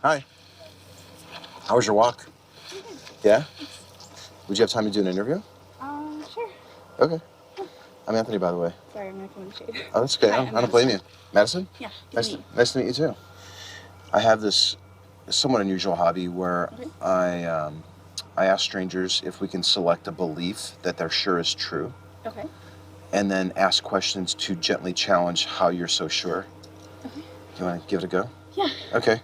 Hi. How was your walk? Yeah? Would you have time to do an interview? Sure. Okay. I'm Anthony, by the way. Sorry, I'm not going to shade. Oh, that's okay. Hi, I don't blame you. Madison? Yeah. Nice to meet you too. I have this somewhat unusual hobby where I ask strangers if we can select a belief that they're sure is true. Okay. And then ask questions to gently challenge how you're so sure. Okay. Do you want to give it a go? Yeah. Okay.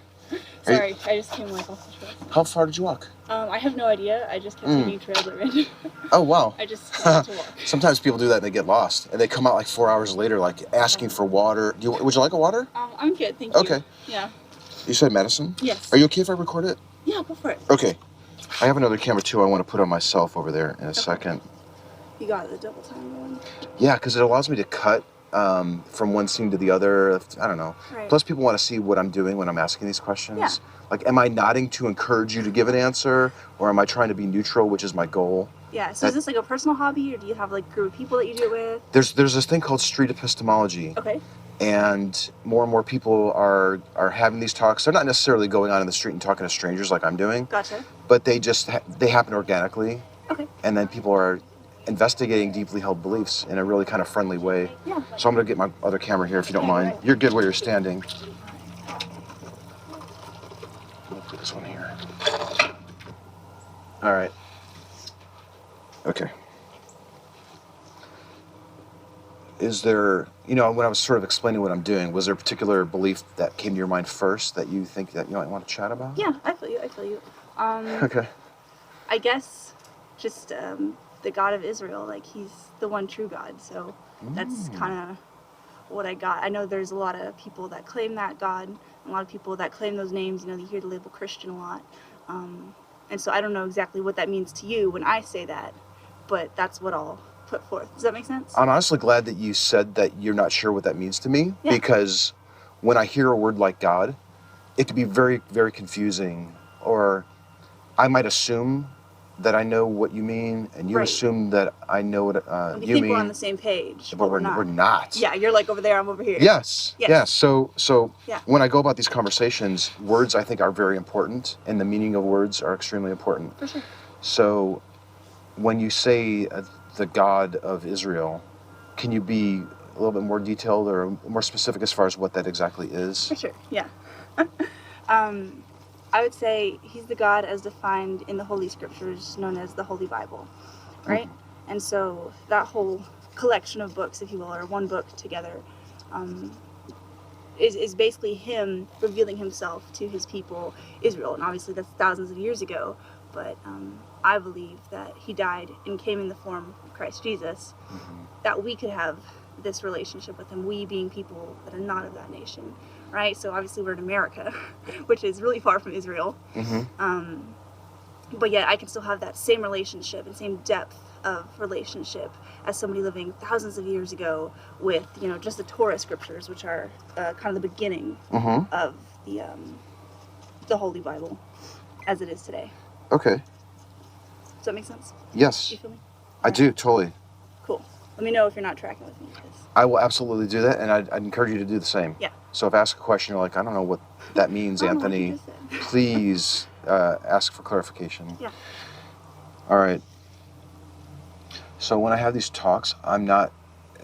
Sorry, I just came off the trail. How far did you walk? I have no idea. I just kept taking trails that random. Oh, wow. I just started to walk. Sometimes people do that and they get lost. And they come out like 4 hours later, like asking for water. Would you like a water? I'm good, thank you. Okay. Yeah. You said Madison? Yes. Are you okay if I record it? Yeah, go for it. Okay. I have another camera too I want to put on myself over there in a second. You got the double time going? Yeah, because it allows me to cut from one scene to the other. I don't know. Right. Plus, people want to see what I'm doing when I'm asking these questions. Yeah. Like, am I nodding to encourage you to give an answer, or am I trying to be neutral, which is my goal? Yeah. So is this like a personal hobby, or do you have like a group of people that you do it with? There's this thing called street epistemology. Okay. And more people are having these talks. They're not necessarily going on in the street and talking to strangers like I'm doing. Gotcha. But they just they happen organically. Okay. And then people are investigating deeply held beliefs in a really kind of friendly way. Yeah. So I'm going to get my other camera here if you don't mind. Right. You're good where you're standing. I'll put this one here. All right. Okay. Is there, when I was sort of explaining what I'm doing, was there a particular belief that came to your mind first that you think that you might want to chat about? Yeah, I feel you. Okay. I guess just the God of Israel, like he's the one true God. So that's kind of what I got. I know there's a lot of people that claim that God, a lot of people that claim those names. You hear the label Christian a lot. And so I don't know exactly what that means to you when I say that, but that's what I'll put forth. Does that make sense? I'm honestly glad that you said that you're not sure what that means to me, because when I hear a word like God, it can be very, very confusing, or I might assume that I know what you mean, and you assume that I know what we you think mean. We're on the same page, but we're not. Yeah, you're like over there, I'm over here. Yes. So Yeah. when I go about these conversations, words I think are very important, and the meaning of words are extremely important. For sure. So when you say the God of Israel, can you be a little bit more detailed or more specific as far as what that exactly is? For sure, yeah. I would say he's the God as defined in the Holy Scriptures, known as the Holy Bible, right? Mm-hmm. And so that whole collection of books, if you will, or one book together, is basically him revealing himself to his people, Israel. And obviously that's thousands of years ago, but I believe that he died and came in the form of Christ Jesus, that we could have this relationship with him, we being people that are not of that nation, right? So obviously we're in America, which is really far from Israel. But yet I can still have that same relationship and same depth of relationship as somebody living thousands of years ago with, just the Torah scriptures, which are kind of the beginning of the Holy Bible as it is today. Okay. Does that make sense? Yes. You feel me? I do, totally. Cool. Let me know if you're not tracking with me. I will absolutely do that, and I'd encourage you to do the same. Yeah. So if I ask a question, you're like, I don't know what that means, Anthony, please ask for clarification. Yeah. All right. So when I have these talks, I'm not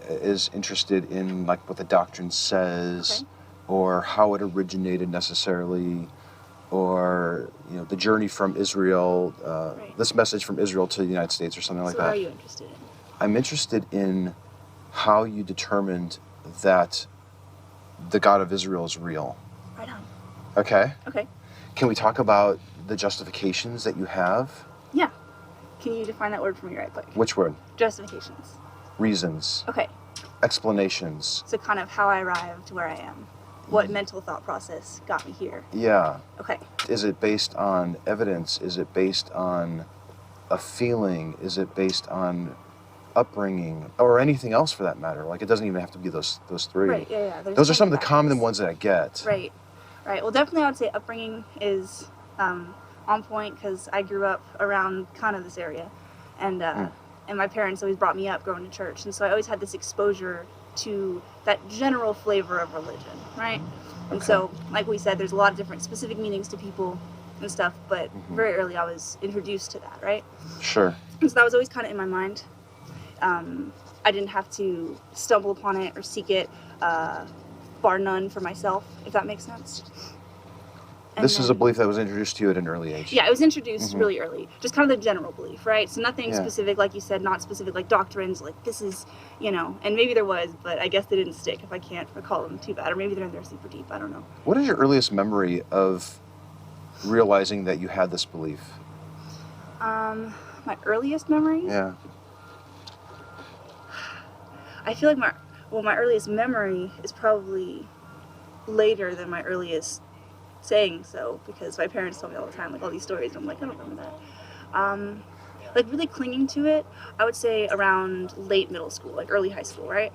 as interested in like what the doctrine says or how it originated necessarily, or the journey from Israel, this message from Israel to the United States or something like that. So what are you interested in? I'm interested in how you determined that the God of Israel is real. Right on. Okay. Okay. Can we talk about the justifications that you have? Yeah. Can you define that word for me right quick? Which word? Justifications. Reasons. Okay. Explanations. So kind of how I arrived where I am. What mental thought process got me here? Yeah. Okay. Is it based on evidence? Is it based on a feeling? Is it based on upbringing, or anything else for that matter? Like, it doesn't even have to be those three. Right, yeah. Those are some of the common ones that I get. Right. Well, definitely I would say upbringing is on point, because I grew up around kind of this area, and my parents always brought me up going to church, and so I always had this exposure to that general flavor of religion, right? And Okay. so, like we said, there's a lot of different specific meanings to people and stuff, but very early I was introduced to that, right? Sure. And so that was always kind of in my mind. I didn't have to stumble upon it or seek it, bar none, for myself, if that makes sense. And This is a then- belief that was introduced to you at an early age. Yeah, it was introduced really early. Just kind of the general belief, right? So nothing Yeah. specific, like you said, not specific like doctrines, like this is, and maybe there was, but I guess they didn't stick if I can't recall them too bad. Or maybe they're in there super deep, I don't know. What is your earliest memory of realizing that you had this belief? My earliest memory? Yeah. I feel like my earliest memory is probably later than my earliest saying so, because my parents told me all the time, like, all these stories, and I'm like, I don't remember that. Like, really clinging to it, I would say around late middle school, like early high school, right?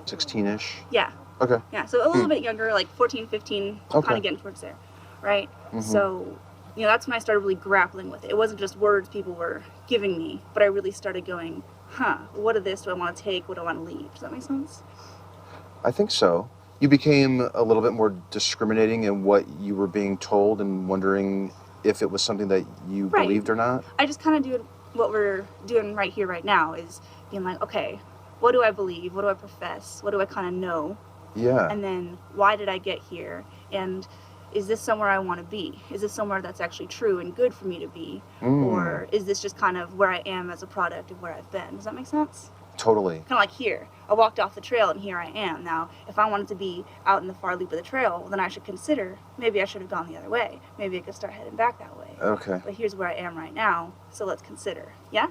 16-ish? Yeah. Okay. Yeah, so a little bit younger, like 14, 15, Okay. kind of getting towards there, right? So, that's when I started really grappling with it. It wasn't just words people were giving me, but I really started going, what of this do I want to take? What do I want to leave? Does that make sense? I think so. You became a little bit more discriminating in what you were being told and wondering if it was something that you Right. believed or not? I just kind of do what we're doing right here, right now, is being like, okay, what do I believe? What do I profess? What do I kind of know? Yeah. And then why did I get here? And is this somewhere I want to be? Is this somewhere that's actually true and good for me to be? Or is this just kind of where I am as a product of where I've been? Does that make sense? Totally. Kind of like here. I walked off the trail and here I am. Now, if I wanted to be out in the far loop of the trail, then I should consider maybe I should have gone the other way. Maybe I could start heading back that way. Okay. But here's where I am right now, so let's consider. Yeah?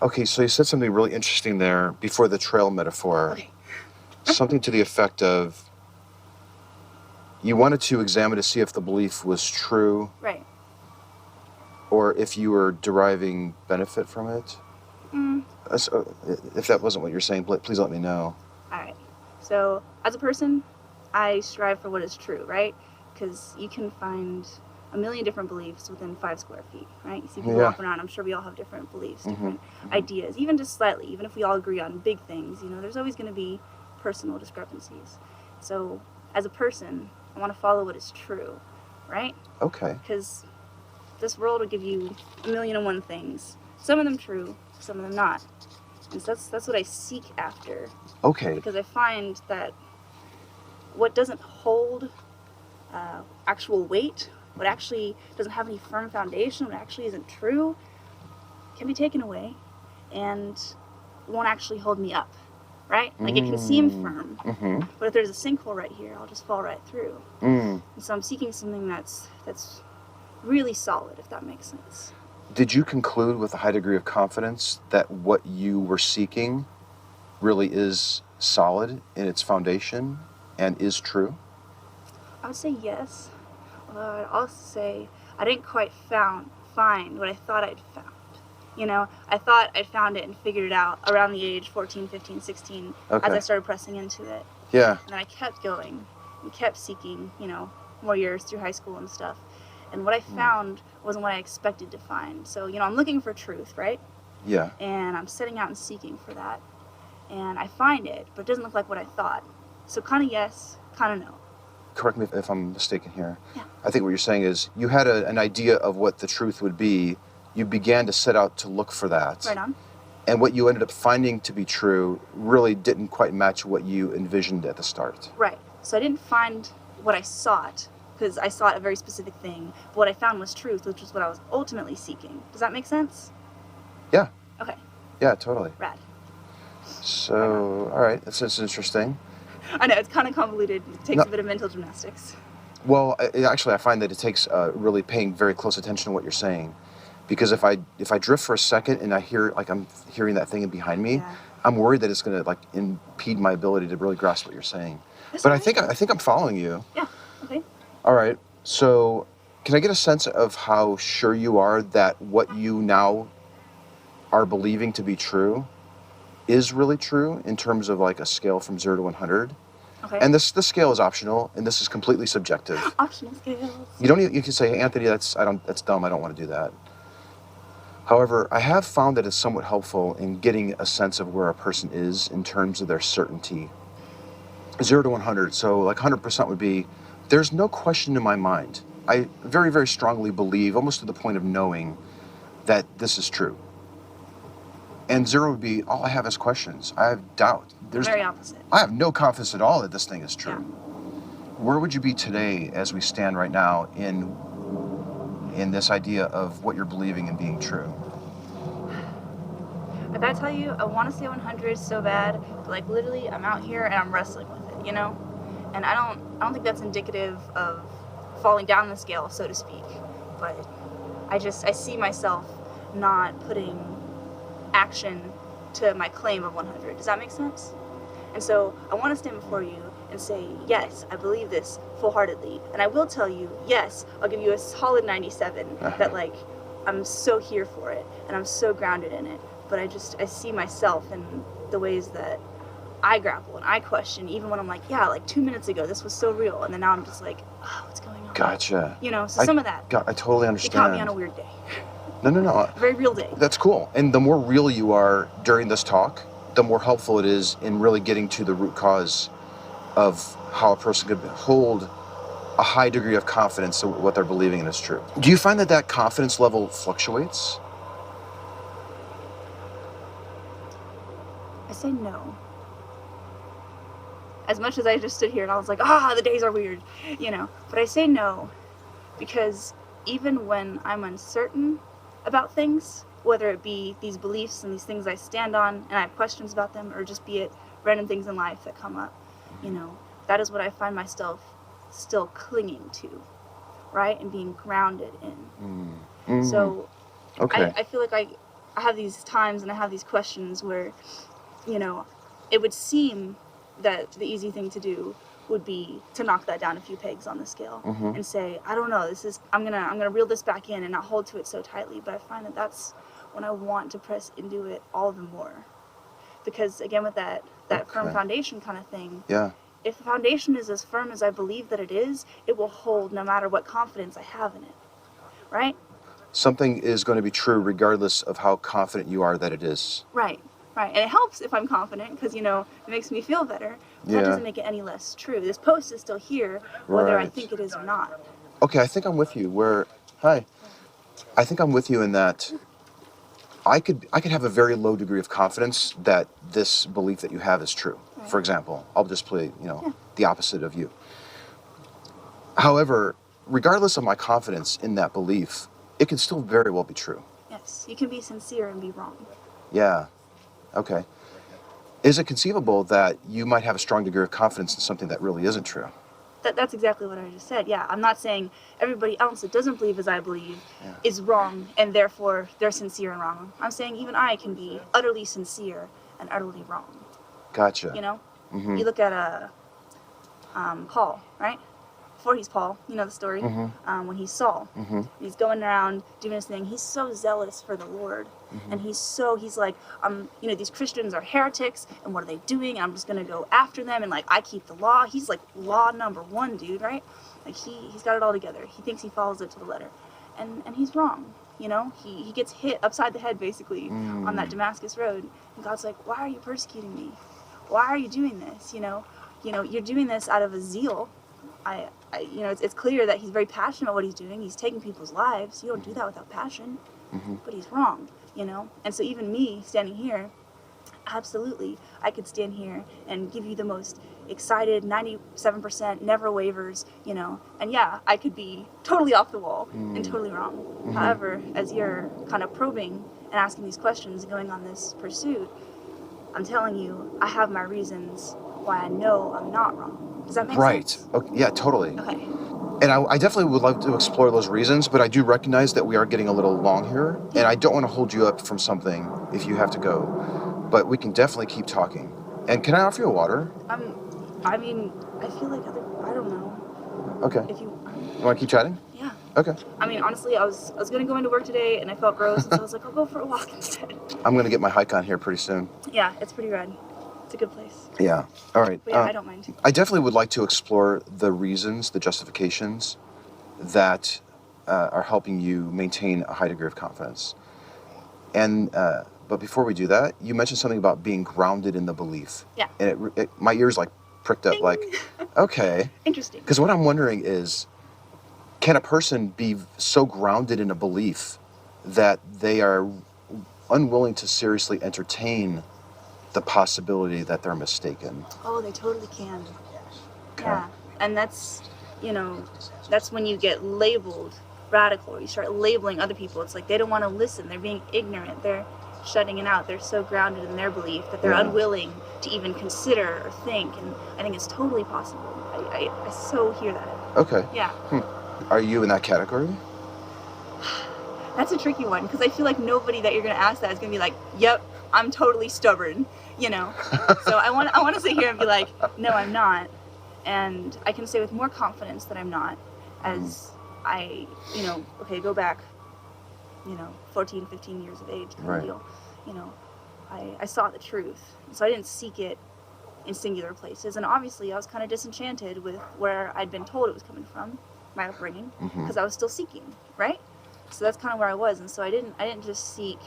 Okay, so you said something really interesting there before the trail metaphor. Okay. Something to the effect of you wanted to examine to see if the belief was true Right. or if you were deriving benefit from it. So, if that wasn't what you're saying, please let me know. All right. So, as a person, I strive for what is true, right? Because you can find a million different beliefs within 5 square feet, right? You see people walking around, I'm sure we all have different beliefs, different ideas, even just slightly, even if we all agree on big things, there's always going to be personal discrepancies. So, as a person, I want to follow what is true, right? Okay. Because this world will give you a million and one things. Some of them true, some of them not. And so that's what I seek after. Okay. Because I find that what doesn't hold actual weight, what actually doesn't have any firm foundation, what actually isn't true, can be taken away and won't actually hold me up, right? Like it can seem firm, but if there's a sinkhole right here, I'll just fall right through. And so I'm seeking something that's really solid, if that makes sense. Did you conclude with a high degree of confidence that what you were seeking really is solid in its foundation and is true? I would say yes. I'd also say I didn't quite find what I thought I'd found. I thought I'd found it and figured it out around the age 14, 15, 16 as I started pressing into it. Yeah. And then I kept going and kept seeking, more years through high school and stuff. And what I found wasn't what I expected to find. So, I'm looking for truth, right? Yeah. And I'm setting out and seeking for that. And I find it, but it doesn't look like what I thought. So kind of yes, kind of no. Correct me if I'm mistaken here. Yeah. I think what you're saying is you had an idea of what the truth would be. You began to set out to look for that. Right on. And what you ended up finding to be true really didn't quite match what you envisioned at the start. Right. So I didn't find what I sought, because I sought a very specific thing. But what I found was truth, which is what I was ultimately seeking. Does that make sense? Yeah. Okay. Yeah, totally. Rad. So, all right, that's interesting. I know, it's kind of convoluted. It takes a bit of mental gymnastics. Well, actually, I find that it takes really paying very close attention to what you're saying. Because if I drift for a second and I hear, I'm hearing that thing behind me, I'm worried that it's going to, impede my ability to really grasp what you're saying. That's But right. I think I'm following you. Yeah, okay. All right, so can I get a sense of how sure you are that what you now are believing to be true is really true in terms of a scale from 0 to 100? Okay. And this scale is optional, and this is completely subjective. Optional scales. You can say, Anthony, that's dumb. I don't want to do that. However, I have found that it's somewhat helpful in getting a sense of where a person is in terms of their certainty. 0 to 100. So like 100% would be, there's no question in my mind. I very, very strongly believe, almost to the point of knowing, that this is true. And 0 would be, all I have is questions. I have doubt. Very opposite. I have no confidence at all that this thing is true. Yeah. Where would you be today as we stand right now in this idea of what you're believing and being true? I gotta tell you, I want to say 100 so bad, but like literally I'm out here and I'm wrestling with it, you know? And I don't think that's indicative of falling down the scale, so to speak. But I see myself not putting action to my claim of 100. Does that make sense? And so I want to stand before you and say, yes, I believe this full-heartedly. And I will tell you, yes, I'll give you a solid 97 that like I'm so here for it and I'm so grounded in it. But I see myself in the ways that I grapple and I question, even when I'm like, yeah, like 2 minutes ago, this was so real. And then now I'm just like, oh, what's going on? Gotcha. You know, so some of that. I totally understand. It caught me on a weird day. No. A very real day. That's cool. And the more real you are during this talk, the more helpful it is in really getting to the root cause of how a person could hold a high degree of confidence that what they're believing in is true. Do you find that confidence level fluctuates? I say no. As much as I just stood here and I was like, the days are weird, you know. But I say no because even when I'm uncertain about things, whether it be these beliefs and these things I stand on and I have questions about them, or just be it random things in life that come up, you know, that is what I find myself still clinging to, right? And being grounded in. Mm. So okay. I feel like I have these times and I have these questions where, you know, it would seem that the easy thing to do would be to knock that down a few pegs on the scale and say, I don't know, I'm gonna reel this back in and not hold to it so tightly. But I find that that's when I want to press into it all the more, because again, with that firm foundation kind of thing, if the foundation is as firm as I believe that it is, it will hold no matter what confidence I have in it, right? Something is going to be true regardless of how confident you are that it is. Right. And it helps if I'm confident because, you know, it makes me feel better. But that doesn't make it any less true. This post is still here, whether I think it is or not. Okay, I think I'm with you. I think I'm with you in that I could have a very low degree of confidence that this belief that you have is true. Right. For example, I'll just play, the opposite of you. However, regardless of my confidence in that belief, it can still very well be true. Yes, you can be sincere and be wrong. Yeah. Okay. Is it conceivable that you might have a strong degree of confidence in something that really isn't true? That's exactly what I just said. Yeah, I'm not saying everybody else that doesn't believe as I believe is wrong and therefore they're sincere and wrong. I'm saying even I can be utterly sincere and utterly wrong. Gotcha. You know? You look at Paul, right? Before he's Paul, you know the story, when he's Saul. He's going around doing his thing. He's so zealous for the Lord. And he's like, these Christians are heretics, and what are they doing? And I'm just going to go after them, and like, I keep the law. He's like law number one, dude, right? Like, he's got it all together. He thinks he follows it to the letter. And he's wrong, you know? He gets hit upside the head, basically, on that Damascus road. And God's like, why are you persecuting me? Why are you doing this, you know? You're doing this out of a zeal. It's clear that he's very passionate about what he's doing. He's taking people's lives. You don't do that without passion. But he's wrong, you know? And so even me standing here, absolutely, I could stand here and give you the most excited 97%, never wavers, you know? And yeah, I could be totally off the wall and totally wrong. However, as you're kind of probing and asking these questions and going on this pursuit, I'm telling you, I have my reasons why I know I'm not wrong. Does that make sense? Right. Okay. Yeah, totally. Okay. And I definitely would like to explore those reasons, but I do recognize that we are getting a little long here, and I don't want to hold you up from something if you have to go. But we can definitely keep talking. And can I offer you a water? I feel like I don't know. Okay. If you want to keep chatting? Yeah. Okay. Honestly, I was going to go into work today, and I felt gross, and so I was like, I'll go for a walk instead. I'm going to get my hike on here pretty soon. Yeah, it's pretty rad. It's a good place. Yeah. All right. But yeah, I don't mind. I definitely would like to explore the reasons, the justifications that are helping you maintain a high degree of confidence. And but before we do that, you mentioned something about being grounded in the belief. Yeah. And my ears like pricked up, Ding. like, okay. Interesting. Because what I'm wondering is, can a person be so grounded in a belief that they are unwilling to seriously entertain the possibility that they're mistaken? Oh, they totally can. Okay. Yeah. And that's, that's when you get labeled radical, or you start labeling other people. It's like they don't want to listen. They're being ignorant. They're shutting it out. They're so grounded in their belief that they're unwilling to even consider or think. And I think it's totally possible. I so hear that. Okay. Yeah. Are you in that category? That's a tricky one, because I feel like nobody that you're going to ask that is going to be like, yep, I'm totally stubborn, So I want to sit here and be like, no, I'm not. And I can say with more confidence that I'm not, as I, go back, 14, 15 years of age kind of deal. I saw the truth. So I didn't seek it in singular places. And obviously I was kind of disenchanted with where I'd been told it was coming from, my upbringing, because I was still seeking, right? So that's kind of where I was. And so I didn't just seek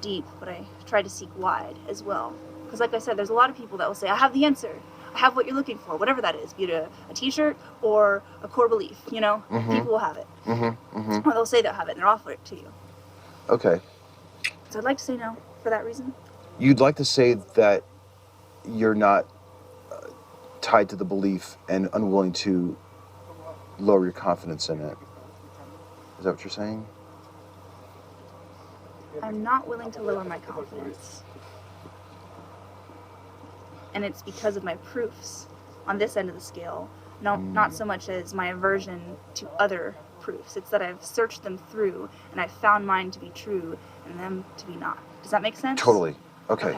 deep, but I tried to seek wide as well. Because like I said, there's a lot of people that will say, I have the answer. I have what you're looking for, whatever that is, be it a t-shirt or a core belief, people will have it. Or they'll say they'll have it and they'll offer it to you. Okay. So I'd like to say no for that reason. You'd like to say that you're not tied to the belief and unwilling to lower your confidence in it. Is that what you're saying? I'm not willing to lower my confidence. And it's because of my proofs on this end of the scale. Not so much as my aversion to other proofs. It's that I've searched them through and I've found mine to be true and them to be not. Does that make sense? Totally. Okay.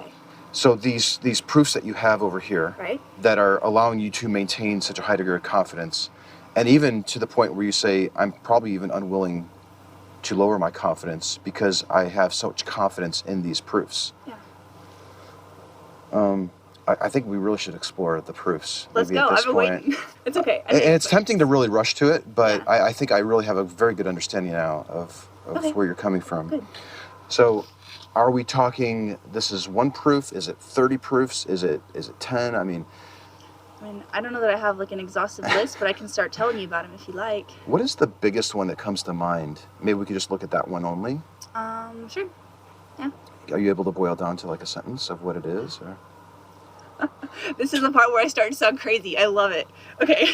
So these proofs that you have over here, right, that are allowing you to maintain such a high degree of confidence, and even to the point where you say, I'm probably even unwilling to lower my confidence because I have such confidence in these proofs. Yeah. I think we really should explore the proofs. Let's go. I've been waiting. It's okay. And it's tempting to really rush to it, but yeah. I think I really have a very good understanding now of where you're coming from. Good. So, are we talking, this is one proof? Is it 30 proofs? Is it 10? I mean, I don't know that I have like an exhaustive list, but I can start telling you about them if you like. What is the biggest one that comes to mind? Maybe we could just look at that one only? Sure. Yeah. Are you able to boil down to like a sentence of what it is? Or? This is the part where I start to sound crazy. I love it. Okay.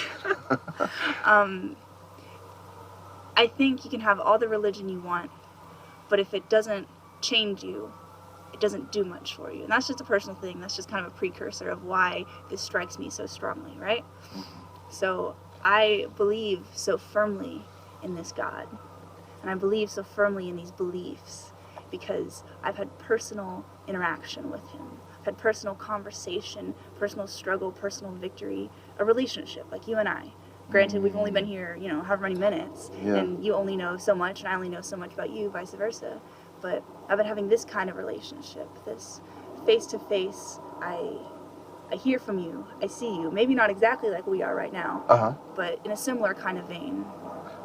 I think you can have all the religion you want, but if it doesn't change you, it doesn't do much for you. And that's just a personal thing. That's just kind of a precursor of why this strikes me so strongly, right? So I believe so firmly in this God, and I believe so firmly in these beliefs because I've had personal interaction with him. I've had personal conversation, personal struggle, personal victory, a relationship like you and I. Granted, we've only been here, however many minutes, and you only know so much, and I only know so much about you, vice versa. But I've been having this kind of relationship, this face-to-face, I hear from you, I see you, maybe not exactly like we are right now, but in a similar kind of vein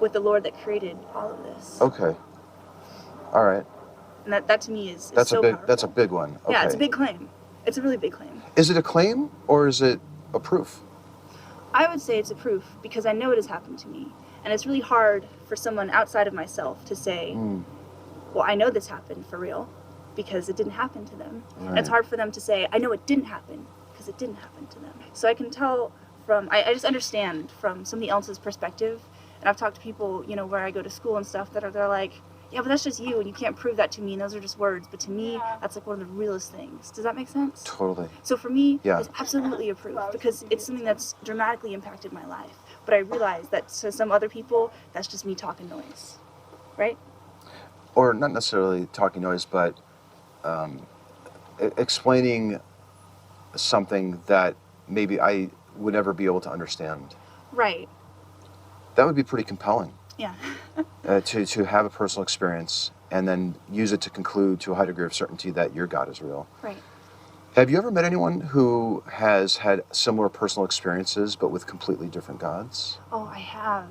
with the Lord that created all of this. Okay. All right. And that to me is that's so a big powerful. That's a big one. Okay. Yeah, it's a big claim. It's a really big claim. Is it a claim or is it a proof? I would say it's a proof because I know it has happened to me. And it's really hard for someone outside of myself to say, well, I know this happened for real because it didn't happen to them. Right. And it's hard for them to say, I know it didn't happen because it didn't happen to them. So I can tell I just understand from somebody else's perspective. And I've talked to people, where I go to school and stuff they're like, yeah, but that's just you, and you can't prove that to me, and those are just words. But to me, that's like one of the realest things. Does that make sense? Totally. So for me, it's absolutely a proof, because it's something that's dramatically impacted my life. But I realize that to some other people, that's just me talking noise, right? Or not necessarily talking noise, but explaining something that maybe I would never be able to understand. Right. That would be pretty compelling. Yeah. To have a personal experience and then use it to conclude to a high degree of certainty that your God is real. Right. Have you ever met anyone who has had similar personal experiences but with completely different gods? Oh, I have.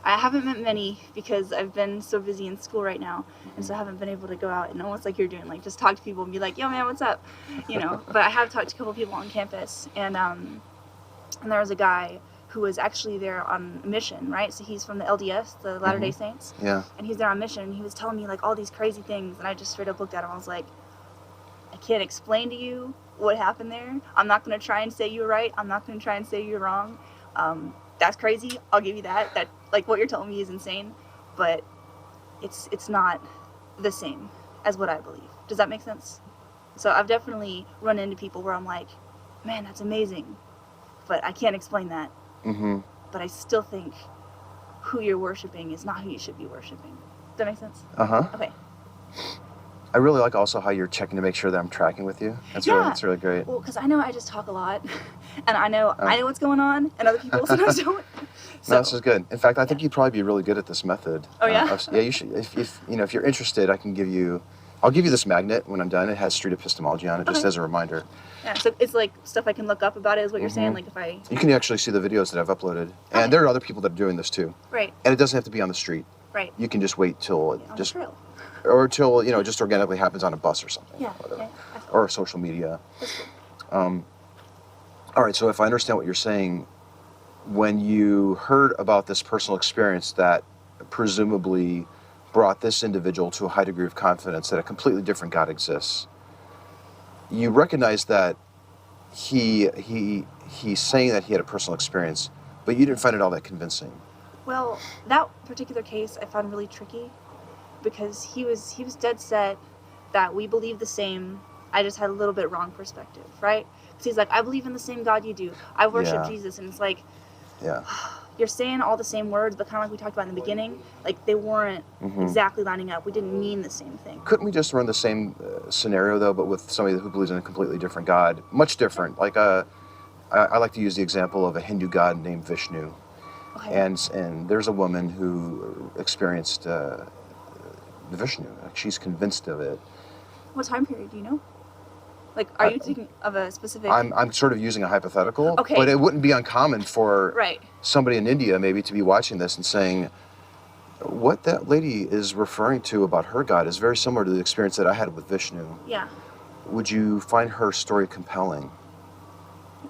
I haven't met many because I've been so busy in school right now, and so I haven't been able to go out and almost like you're doing, like just talk to people and be like, yo man, what's up? But I have talked to a couple people on campus, and and there was a guy who was actually there on a mission, right? So he's from the LDS, the Latter-day Saints. Yeah. And he's there on mission, and he was telling me, like, all these crazy things, and I just straight up looked at him. I was like, I can't explain to you what happened there. I'm not going to try and say you're right. I'm not going to try and say you're wrong. That's crazy. I'll give you that. That, like, what you're telling me is insane, but it's not the same as what I believe. Does that make sense? So I've definitely run into people where I'm like, man, that's amazing, but I can't explain that. Mm-hmm. But I still think who you're worshiping is not who you should be worshiping. Does that make sense? Uh-huh. Okay. I really like also how you're checking to make sure that I'm tracking with you. That's really great. Well, because I know I just talk a lot, and I know what's going on, and other people sometimes don't. So, No, this is good. In fact, I think you'd probably be really good at this method. Oh yeah. Yeah, you should. If you're interested, I'll give you this magnet when I'm done. It has street epistemology on it, just as a reminder. Yeah. So it's like stuff I can look up about it, is what you're saying. Like if I. You can actually see the videos that I've uploaded, and there are other people that are doing this too. Right. And it doesn't have to be on the street. Right. You can just wait till On the trail. or till it just organically happens on a bus or something. Yeah. Whatever. Okay. Or social media. That's cool. All right. So if I understand what you're saying, when you heard about this personal experience that presumably brought this individual to a high degree of confidence that a completely different God exists, you recognize that he's saying that he had a personal experience, but you didn't find it all that convincing. Well, that particular case I found really tricky because he was dead set that we believe the same. I just had a little bit wrong perspective, right? Because he's like, I believe in the same God you do. I worship Jesus, and it's like, yeah, you're saying all the same words, but kind of like we talked about in the beginning, like they weren't exactly lining up. We didn't mean the same thing. Couldn't we just run the same scenario though, but with somebody who believes in a completely different God, much different? Like I like to use the example of a Hindu god named Vishnu. Okay. And there's a woman who experienced Vishnu. Like she's convinced of it. What time period do you know? Like, are you thinking of a specific? I'm sort of using a hypothetical, Okay. But it wouldn't be uncommon for Right. somebody in India maybe to be watching this and saying, what that lady is referring to about her God is very similar to the experience that I had with Vishnu. Yeah. Would you find her story compelling?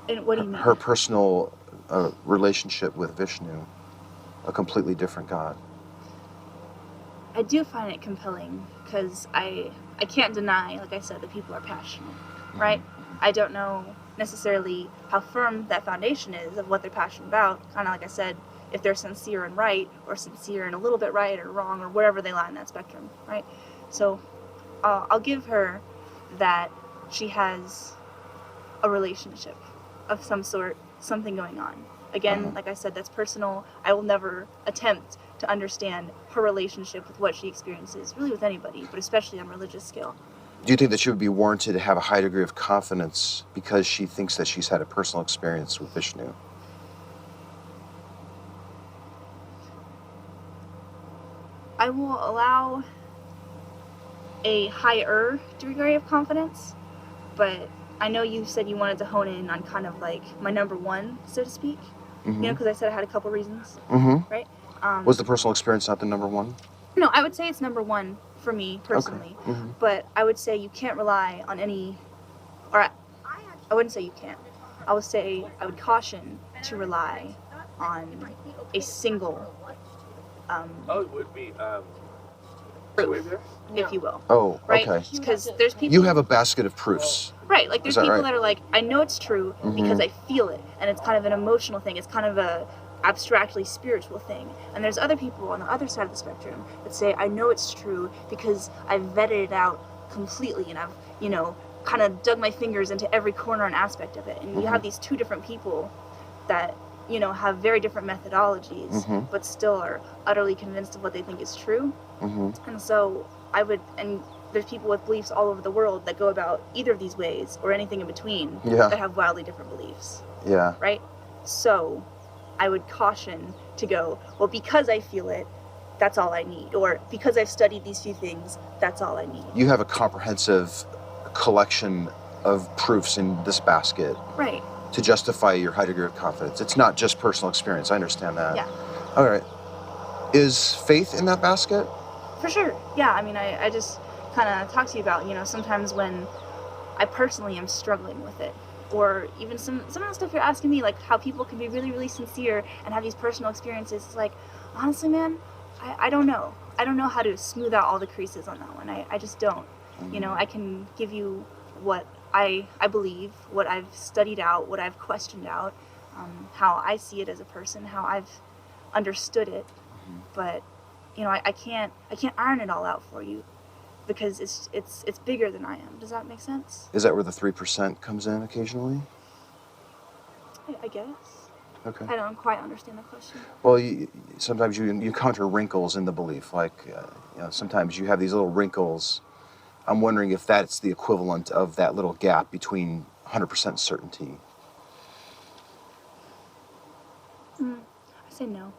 And what do you mean? Her personal relationship with Vishnu, a completely different God. I do find it compelling because I can't deny, like I said, that people are passionate, right? I don't know necessarily how firm that foundation is of what they're passionate about. Kind of like I said, if they're sincere and right, or sincere and a little bit right or wrong, or wherever they lie in that spectrum, right? So I'll give her that she has a relationship of some sort, something going on. Again, like I said, that's personal. I will never attempt to understand her relationship with what she experiences, really with anybody, but especially on a religious scale. Do you think that she would be warranted to have a high degree of confidence because she thinks that she's had a personal experience with Vishnu? I will allow a higher degree of confidence, but I know you said you wanted to hone in on kind of like my number one, so to speak. You know, because I said I had a couple reasons, right? Was the personal experience not the number one? No, I would say it's number one for me personally, but I would say you can't rely on any, or I wouldn't say you can't. I would say I would caution to rely on a single proof, if you will. Oh, Right? okay. Because there's people. You have a basket of proofs. Right, like there's Is that people right? that are like, I know it's true because I feel it, and it's kind of an emotional thing. It's kind of a abstractly spiritual thing. And there's other people on the other side of the spectrum that say, I know it's true because I've vetted it out completely, and I've, kind of dug my fingers into every corner and aspect of it. And you have these two different people that, have very different methodologies, but still are utterly convinced of what they think is true. And so and there's people with beliefs all over the world that go about either of these ways or anything in between that have wildly different beliefs. Yeah. Right? So I would caution to go, well, because I feel it, that's all I need. Or because I've studied these few things, that's all I need. You have a comprehensive collection of proofs in this basket. Right. To justify your high degree of confidence. It's not just personal experience. I understand that. Yeah. All right. Is faith in that basket? For sure. Yeah. I mean, I just kind of talked to you about, sometimes when I personally am struggling with it, or even some of the stuff you're asking me, like how people can be really, really sincere and have these personal experiences. It's like, honestly, man, I don't know. I don't know how to smooth out all the creases on that one. I just don't. You know, I can give you what I believe, what I've studied out, what I've questioned out, how I see it as a person, how I've understood it. But, you know, I can't iron it all out for you, because it's bigger than I am. Does that make sense? Is that where the 3% comes in occasionally? I guess. Okay. I don't quite understand the question. Well, sometimes you encounter wrinkles in the belief. Like, you know, sometimes you have these little wrinkles. I'm wondering if that's the equivalent of that little gap between 100% certainty. I say no,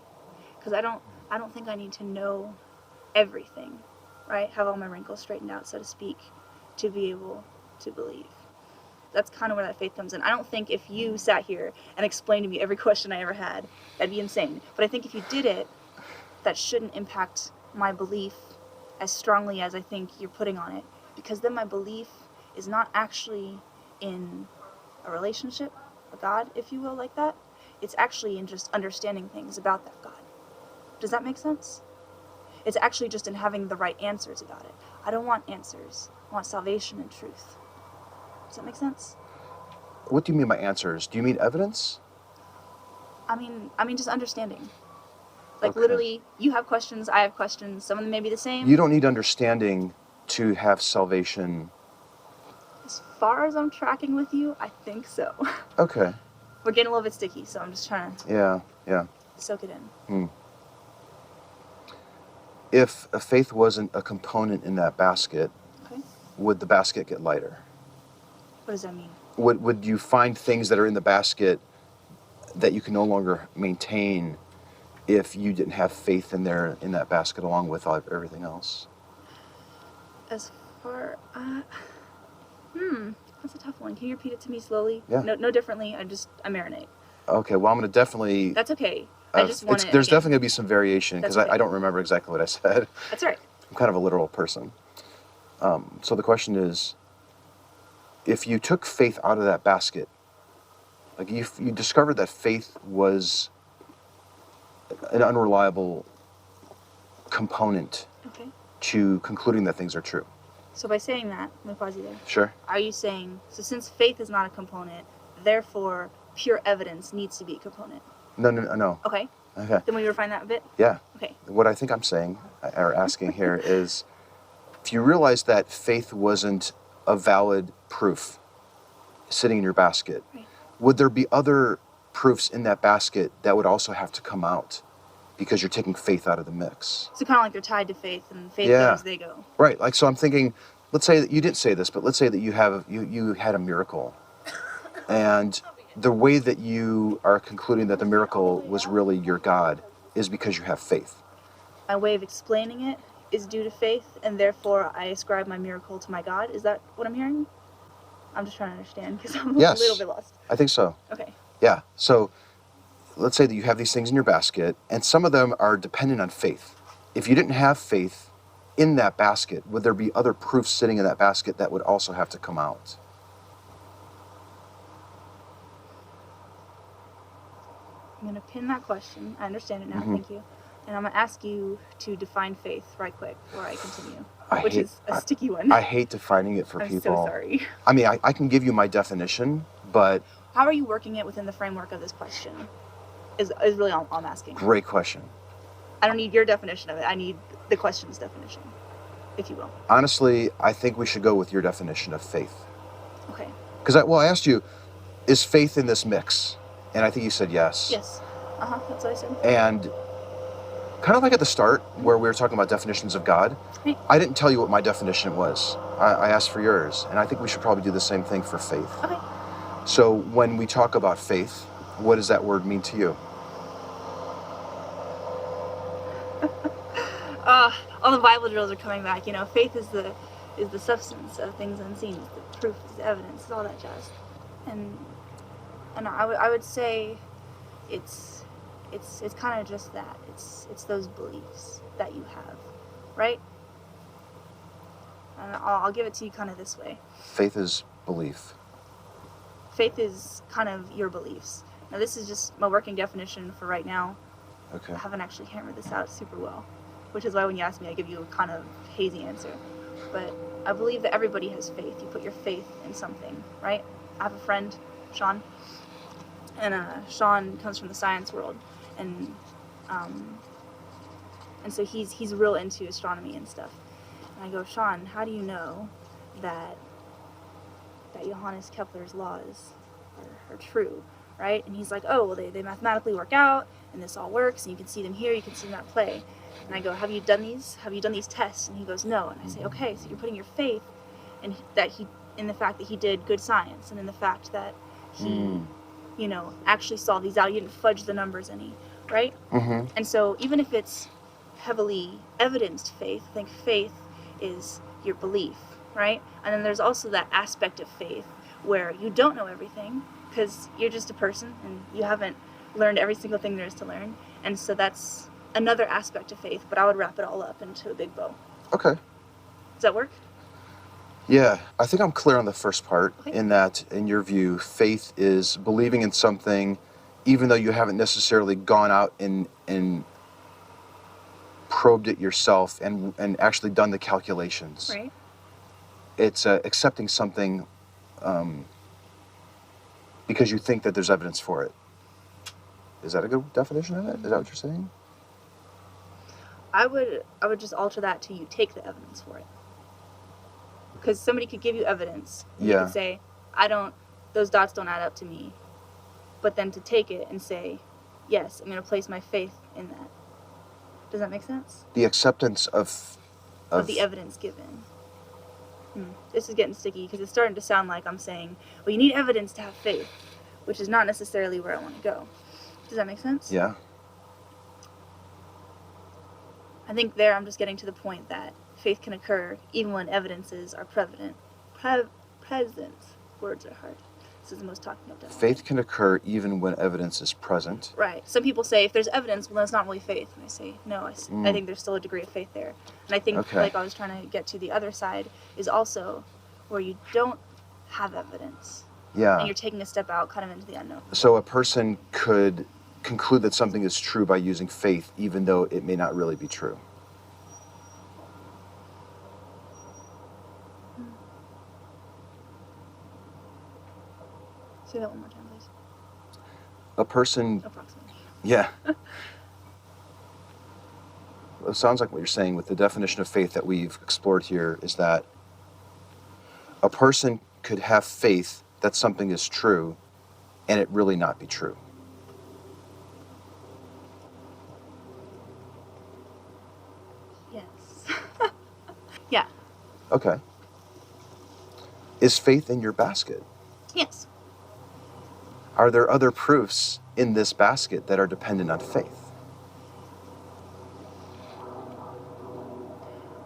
because I don't think I need to know everything, right? Have all my wrinkles straightened out, so to speak, to be able to believe. That's kind of where that faith comes in. I don't think if you sat here and explained to me every question I ever had, that'd be insane. But I think if you did it, that shouldn't impact my belief as strongly as I think you're putting on it, because then my belief is not actually in a relationship, a God, if you will, like that. It's actually in just understanding things about that God. Does that make sense? It's actually just in having the right answers about it. I don't want answers. I want salvation and truth. Does that make sense? What do you mean by answers? Do you mean evidence? I mean just understanding. Like, Okay. literally, you have questions, I have questions. Some of them may be the same. You don't need understanding to have salvation. As far as I'm tracking with you, I think so. Okay. We're getting a little bit sticky, so I'm just trying to Yeah. soak it in. If a faith wasn't a component in that basket, Okay. would the basket get lighter? What does that mean? Would you find things that are in the basket that you can no longer maintain if you didn't have faith in that basket along with everything else? As far, that's a tough one. Can you repeat it to me slowly? Yeah. No differently. I marinate. Okay, well, I'm going to definitely... That's okay. I just want There's definitely going to be some variation, because okay. I don't remember exactly what I said. That's all right. I'm kind of a literal person. So the question is, if you took faith out of that basket, like you discovered that faith was an unreliable component Okay. to concluding that things are true. So by saying that, let me pause you there. Sure. Are you saying, so since faith is not a component, therefore pure evidence needs to be a component? No. Okay. Okay. Then we refine that a bit? Yeah. Okay. What I think I'm saying, or asking here, is if you realize that faith wasn't a valid proof sitting in your basket, Right. would there be other proofs in that basket that would also have to come out because you're taking faith out of the mix? So kind of like they're tied to faith, and faith goes, they go. Right. Like, so I'm thinking, let's say that you didn't say this, but let's say that you had a miracle, and the way that you are concluding that the miracle was really your God is because you have faith. My way of explaining it is due to faith, and therefore I ascribe my miracle to my God. Is that what I'm hearing? I'm just trying to understand, because I'm a little bit lost. I think so. Okay. Yeah. So let's say that you have these things in your basket, and some of them are dependent on faith. If you didn't have faith in that basket, would there be other proofs sitting in that basket that would also have to come out? I'm going to pin that question. I understand it now. Mm-hmm. Thank you. And I'm going to ask you to define faith right quick before I continue, which is a sticky one. I hate defining it for people. I'm so sorry. I mean, I can give you my definition, but... How are you working it within the framework of this question is really all I'm asking. Great question. I don't need your definition of it. I need the question's definition, if you will. Honestly, I think we should go with your definition of faith. Okay. Because I asked you, is faith in this mix? And I think you said yes. Yes. That's what I said. And kind of like at the start, where we were talking about definitions of God, Right. I didn't tell you what my definition was. I asked for yours. And I think we should probably do the same thing for faith. Okay. So when we talk about faith, what does that word mean to you? All the Bible drills are coming back. You know, faith is the substance of things unseen. It's the proof, it's the evidence, it's all that jazz. And I would say it's kind of just that. It's those beliefs that you have, right? And I'll give it to you kind of this way. Faith is belief. faith is kind of your beliefs. Now, this is just my working definition for right now. Okay. I haven't actually hammered this out super well, which is why when you ask me, I give you a kind of hazy answer. But I believe that everybody has faith. You put your faith in something, right? I have a friend, Sean, and Sean comes from the science world, and so he's real into astronomy and stuff. And I go, Sean, how do you know that Johannes Kepler's laws are true, right? And he's like, oh, well, they mathematically work out, and this all works, and you can see them here, you can see them at play. And I go, have you done these tests? And he goes, no. And I say, okay, so you're putting your faith in the fact that he did good science, and in the fact that he, actually saw these out. You didn't fudge the numbers any, right? Mm-hmm. And so even if it's heavily evidenced faith, I think faith is your belief, right? And then there's also that aspect of faith where you don't know everything because you're just a person and you haven't learned every single thing there is to learn. And so that's another aspect of faith, but I would wrap it all up into a big bow. Okay. Does that work? Yeah, I think I'm clear on the first part, Okay. in that, in your view, faith is believing in something even though you haven't necessarily gone out and probed it yourself and actually done the calculations. Right. It's accepting something because you think that there's evidence for it. Is that a good definition of it? Is that what you're saying? I would just alter that to you take the evidence for it. Because somebody could give you evidence. And You Yeah. could say, those dots don't add up to me. But then to take it and say, yes, I'm going to place my faith in that. Does that make sense? The acceptance of the evidence given. This is getting sticky because it's starting to sound like I'm saying, well, you need evidence to have faith, which is not necessarily where I want to go. Does that make sense? Yeah. I think there I'm just getting to the point that faith can occur even when evidences are present. Words are hard. This is the most talked about definition. Faith can occur even when evidence is present. Right. Some people say if there's evidence, well, that's not really faith. And I say, no, I think there's still a degree of faith there. And I think, like I was trying to get to, the other side is also where you don't have evidence. Yeah. And you're taking a step out kind of into the unknown. So a person could conclude that something is true by using faith, even though it may not really be true. Say that one more time, please. A person... Approximately. Yeah. It sounds like what you're saying with the definition of faith that we've explored here is that a person could have faith that something is true and it really not be true. Yes. Yeah. Okay. Is faith in your basket? Yes. Are there other proofs in this basket that are dependent on faith?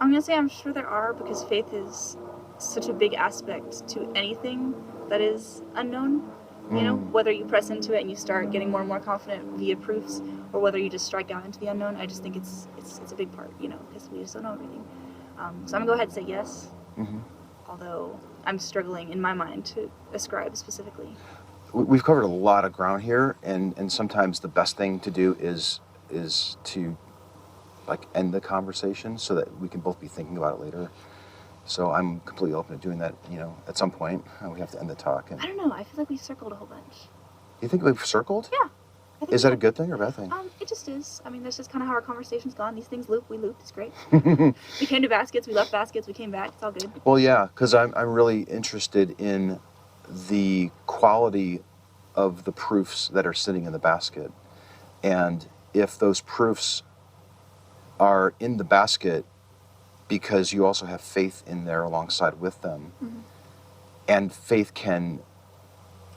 I'm going to say I'm sure there are, because faith is such a big aspect to anything that is unknown. You know, whether you press into it and you start getting more and more confident via proofs, or whether you just strike out into the unknown, I just think it's a big part, you know, because we just don't know everything. So I'm going to go ahead and say yes, although I'm struggling in my mind to ascribe specifically. We've covered a lot of ground here, and sometimes the best thing to do is to end the conversation so that we can both be thinking about it later. So I'm completely open to doing that, at some point. We have to end the talk. And I don't know, I feel like we circled a whole bunch. you think we've circled? Yeah. I think Is that a good thing or a bad thing? It just is. I mean, that's just kind of how our conversation's gone. These things loop, we looped, it's great. We came to baskets, we left baskets, we came back, it's all good. Well, yeah, because I'm really interested in the quality of the proofs that are sitting in the basket. And if those proofs are in the basket because you also have faith in there alongside with them, and faith can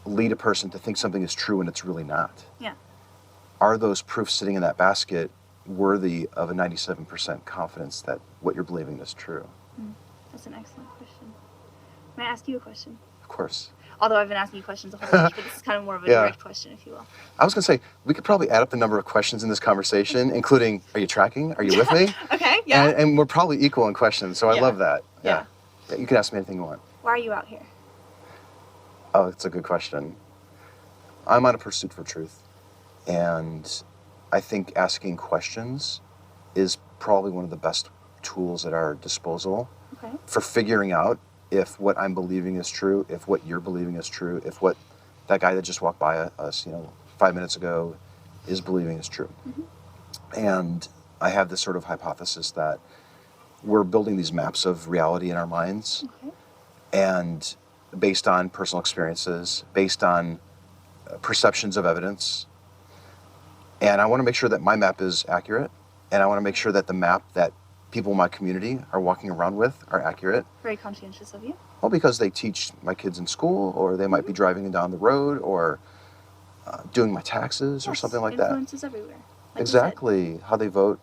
lead a person to think something is true when it's really not. Yeah. Are those proofs sitting in that basket worthy of a 97% confidence that what you're believing is true? That's an excellent question. May I ask you a question? Of course. Although I've been asking you questions a whole bunch, but this is kind of more of a Yeah. direct question, if you will. I was going to say, we could probably add up the number of questions in this conversation, including, are you tracking? Are you with me? Okay, yeah. And we're probably equal in questions, so I Yeah. love that. Yeah. You can ask me anything you want. Why are you out here? Oh, it's a good question. I'm on a pursuit for truth. And I think asking questions is probably one of the best tools at our disposal for figuring out if what I'm believing is true, if what you're believing is true, if what that guy that just walked by us, 5 minutes ago is believing is true. And I have this sort of hypothesis that we're building these maps of reality in our minds, and based on personal experiences, based on perceptions of evidence. And I want to make sure that my map is accurate, and I want to make sure that the map that people in my community are walking around with are accurate. Very conscientious of you. Well, because they teach my kids in school, or they might be driving down the road, or doing my taxes, or something like that. Influences everywhere. Like exactly, how they vote.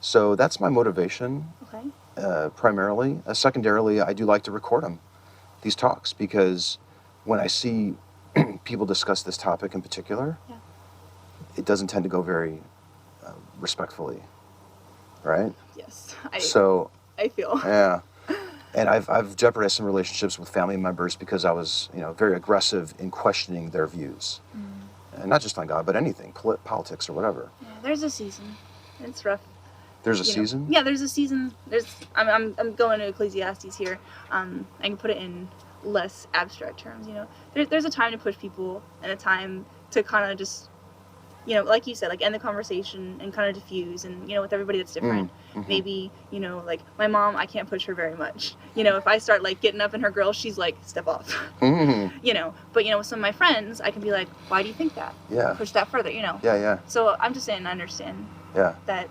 So that's my motivation, primarily. Secondarily, I do like to record them, these talks, because when I see people discuss this topic in particular, it doesn't tend to go very respectfully, right? Yes. I feel. Yeah. And I've jeopardized some relationships with family members because I was, very aggressive in questioning their views. And not just on God, but anything, politics or whatever. Yeah, there's a season. It's rough. There's a season? Yeah, there's a season. I'm going to Ecclesiastes here. I can put it in less abstract terms, There's a time to push people and a time to kind of just, like you said, like end the conversation and kind of diffuse, and, with everybody that's different. Maybe, like my mom, I can't push her very much. If I start like getting up in her grill, she's like, step off. But, with some of my friends, I can be like, why do you think that? Yeah. Push that further, Yeah. So I'm just saying I understand that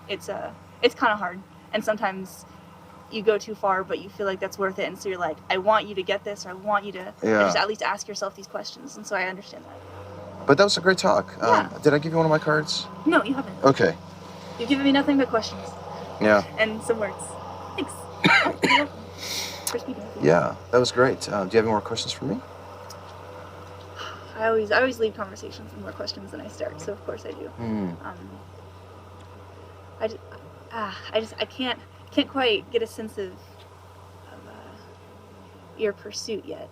it's kind of hard. And sometimes you go too far, but you feel like that's worth it. And so you're like, I want you to get this, or I want you to just at least ask yourself these questions. And so I understand that. But that was a great talk. Did I give you one of my cards? No, you haven't. Okay. You've given me nothing but questions. Yeah. And some words. Thanks. For speaking with me. Yeah, that was great. Do you have any more questions for me? I always leave conversations with more questions than I start, so of course I do. I can't quite get a sense of your pursuit yet.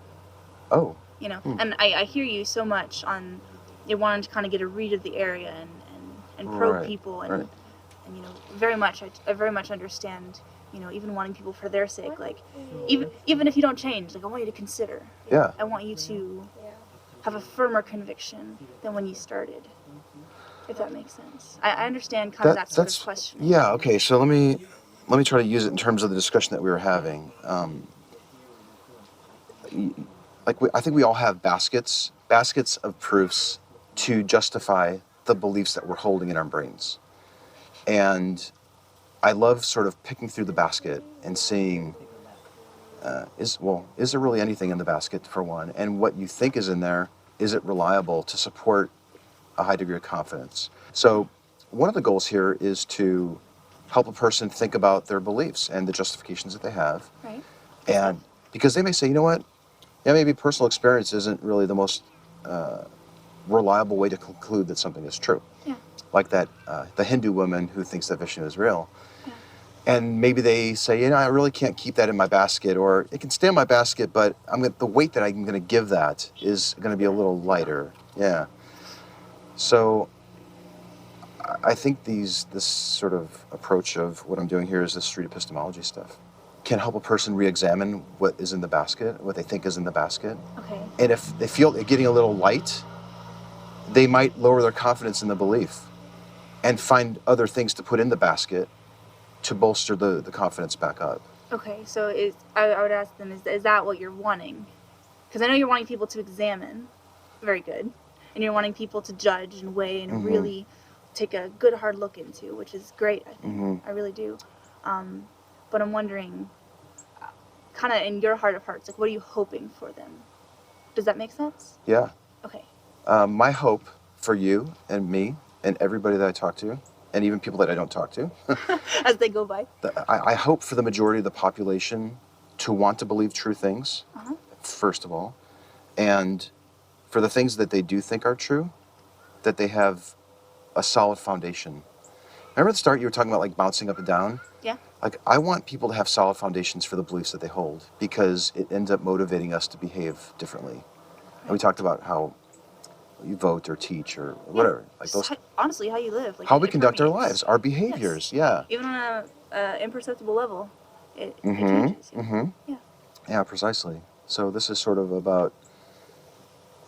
Oh. And I hear you so much on wanting to kind of get a read of the area and probe people and very much I very much understand even wanting people for their sake, like even if you don't change, like I want you to consider. I want you to have a firmer conviction than when you started, if that makes sense. I understand kind of that sort of question. Yeah. Okay. So let me try to use it in terms of the discussion that we were having. I think we all have baskets of proofs to justify the beliefs that we're holding in our brains. And I love sort of picking through the basket and seeing, is there really anything in the basket, for one? And what you think is in there, is it reliable to support a high degree of confidence? So one of the goals here is to help a person think about their beliefs and the justifications that they have. Right. And because they may say, you know what? Yeah, maybe personal experience isn't really the most reliable way to conclude that something is true. Yeah. Like that, the Hindu woman who thinks that Vishnu is real. Yeah. And maybe they say, I really can't keep that in my basket, or it can stay in my basket, but the weight that I'm going to give that is going to be a little lighter. Yeah. So I think this sort of approach of what I'm doing here is this street epistemology stuff can help a person re-examine what is in the basket, what they think is in the basket. Okay. And if they feel it getting a little light, they might lower their confidence in the belief and find other things to put in the basket to bolster the confidence back up. Okay, so I would ask them, is that what you're wanting? Because I know you're wanting people to examine. Very good. And you're wanting people to judge and weigh and really take a good hard look into, which is great, I think. I really do. But I'm wondering, kind of in your heart of hearts, like, what are you hoping for them? Does that make sense? Yeah. Okay. My hope for you and me and everybody that I talk to, and even people that I don't talk to, as they go by, I hope for the majority of the population to want to believe true things, first of all, and for the things that they do think are true, that they have a solid foundation. Remember at the start you were talking about like bouncing up and down? Yeah. Like, I want people to have solid foundations for the beliefs that they hold, because it ends up motivating us to behave differently. And we talked about how you vote or teach or whatever, like those. Honestly, how you live, like how we conduct our permeates. lives, our behaviors. Yes. Even on a imperceptible level, it changes. Yeah, precisely. So this is sort of about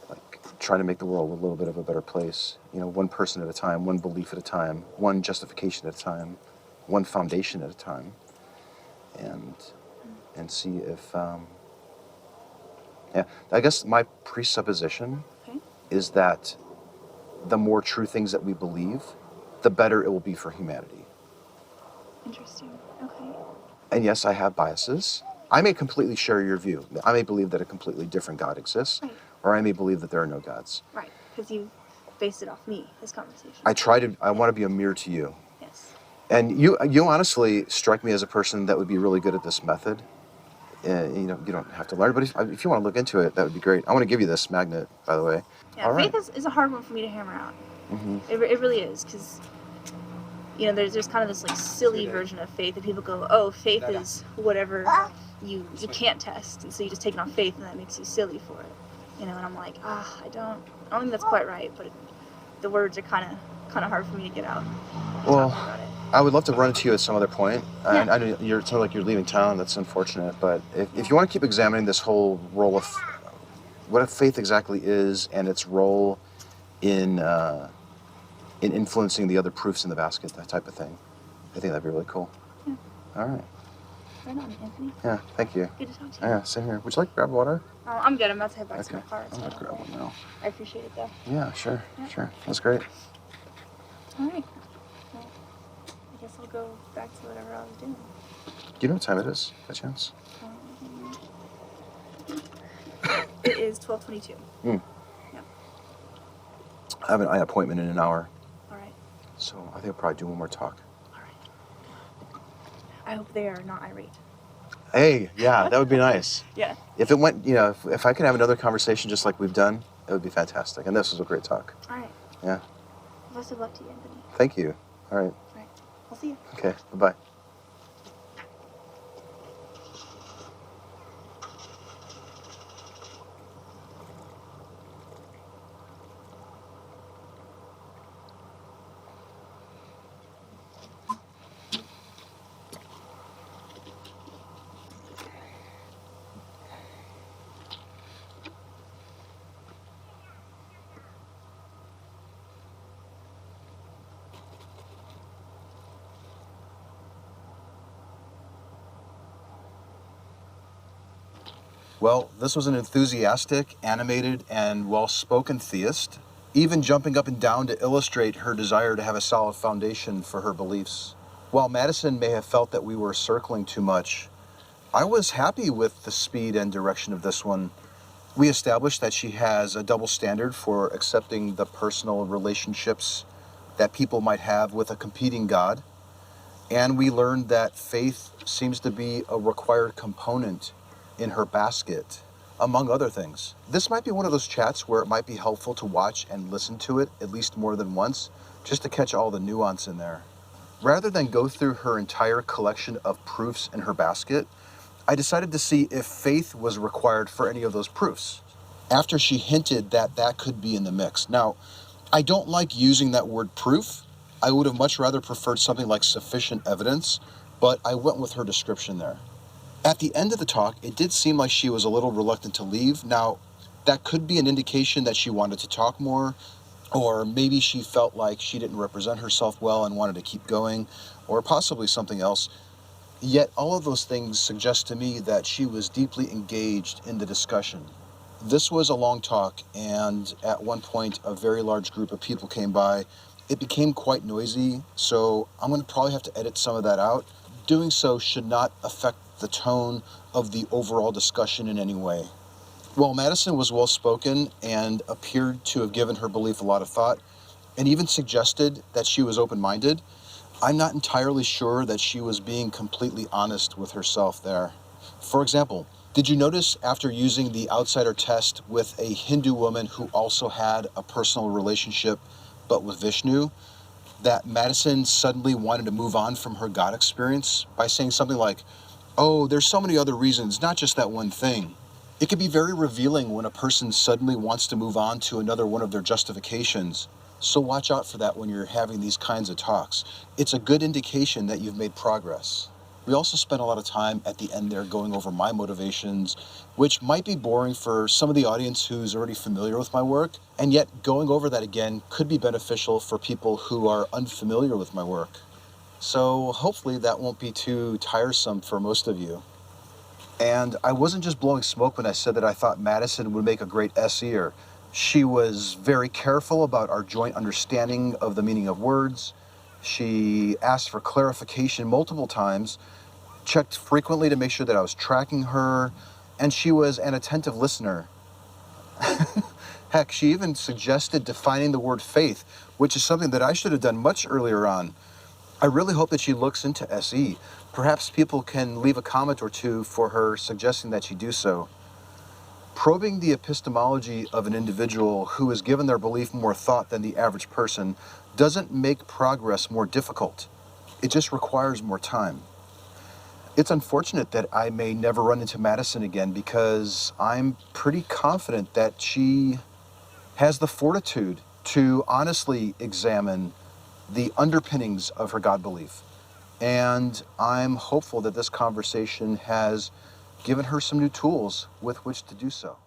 like trying to make the world a little bit of a better place. One person at a time, one belief at a time, one justification at a time, one foundation at a time, and see if. I guess my presupposition is that the more true things that we believe, the better it will be for humanity. Interesting. Okay. And yes, I have biases. I may completely share your view. I may believe that a completely different God exists, or I may believe that there are no gods. Right, because you based it off me, this conversation. I want to be a mirror to you. Yes. And you honestly strike me as a person that would be really good at this method. You don't have to learn, but if you want to look into it, that would be great. I want to give you this magnet, by the way. Yeah, faith is a hard one for me to hammer out. It really is, because there's kind of this like silly version of faith that people go, oh, faith is whatever you can't test, and so you just take it on faith, and that makes you silly for it. And I'm like, I don't think that's quite right, but the words are kind of hard for me to get out. Well, I would love to run into you at some other point. I know you're sort of like you're leaving town. That's unfortunate, but if you want to keep examining this whole role of what a faith exactly is and its role in influencing the other proofs in the basket, that type of thing, I think that'd be really cool. Yeah. All right. Right on, Anthony. Yeah, thank you. Good to talk to you. Yeah, same here. Would you like to grab water? Oh, I'm good. I'm about to head back to my car. I'm going to grab one now. I appreciate it, though. Yeah, sure. That's great. All right. Well, I guess I'll go back to whatever I was doing. Do you know what time it is, by chance? It is 12:22. Yeah. I have an eye appointment in an hour. All right. So I think I'll probably do one more talk. All right. I hope they are not irate. Hey, yeah, that would be nice. Yeah. If it went, if I could have another conversation just like we've done, it would be fantastic. And this was a great talk. All right. Yeah. Best of luck to you, Anthony. Thank you. All right. All right. I'll see you. Okay, bye-bye. Well, this was an enthusiastic, animated, and well-spoken theist, even jumping up and down to illustrate her desire to have a solid foundation for her beliefs. While Madison may have felt that we were circling too much, I was happy with the speed and direction of this one. We established that she has a double standard for accepting the personal relationships that people might have with a competing God, and we learned that faith seems to be a required component in her basket, among other things. This might be one of those chats where it might be helpful to watch and listen to it at least more than once, just to catch all the nuance in there. Rather than go through her entire collection of proofs in her basket, I decided to see if faith was required for any of those proofs, after she hinted that that could be in the mix. Now, I don't like using that word proof. I would have much rather preferred something like sufficient evidence, but I went with her description there. At the end of the talk, it did seem like she was a little reluctant to leave. Now, that could be an indication that she wanted to talk more, or maybe she felt like she didn't represent herself well and wanted to keep going, or possibly something else. Yet all of those things suggest to me that she was deeply engaged in the discussion. This was a long talk, and at one point a very large group of people came by. It became quite noisy, so I'm going to probably have to edit some of that out. Doing so should not affect the tone of the overall discussion in any way. While Madison was well-spoken and appeared to have given her belief a lot of thought, and even suggested that she was open-minded, I'm not entirely sure that she was being completely honest with herself there. For example, did you notice after using the outsider test with a Hindu woman who also had a personal relationship but with Vishnu, that Madison suddenly wanted to move on from her God experience by saying something like, oh, there's so many other reasons, not just that one thing. It can be very revealing when a person suddenly wants to move on to another one of their justifications. So watch out for that when you're having these kinds of talks. It's a good indication that you've made progress. We also spent a lot of time at the end there going over my motivations, which might be boring for some of the audience who's already familiar with my work, and yet going over that again could be beneficial for people who are unfamiliar with my work. So hopefully that won't be too tiresome for most of you. And I wasn't just blowing smoke when I said that I thought Madison would make a great SEer. She was very careful about our joint understanding of the meaning of words. She asked for clarification multiple times, checked frequently to make sure that I was tracking her, and she was an attentive listener. Heck, she even suggested defining the word faith, which is something that I should have done much earlier on. I really hope that she looks into SE. Perhaps people can leave a comment or two for her suggesting that she do so. Probing the epistemology of an individual who has given their belief more thought than the average person doesn't make progress more difficult. It just requires more time. It's unfortunate that I may never run into Madison again because I'm pretty confident that she has the fortitude to honestly examine the underpinnings of her God belief. And I'm hopeful that this conversation has given her some new tools with which to do so.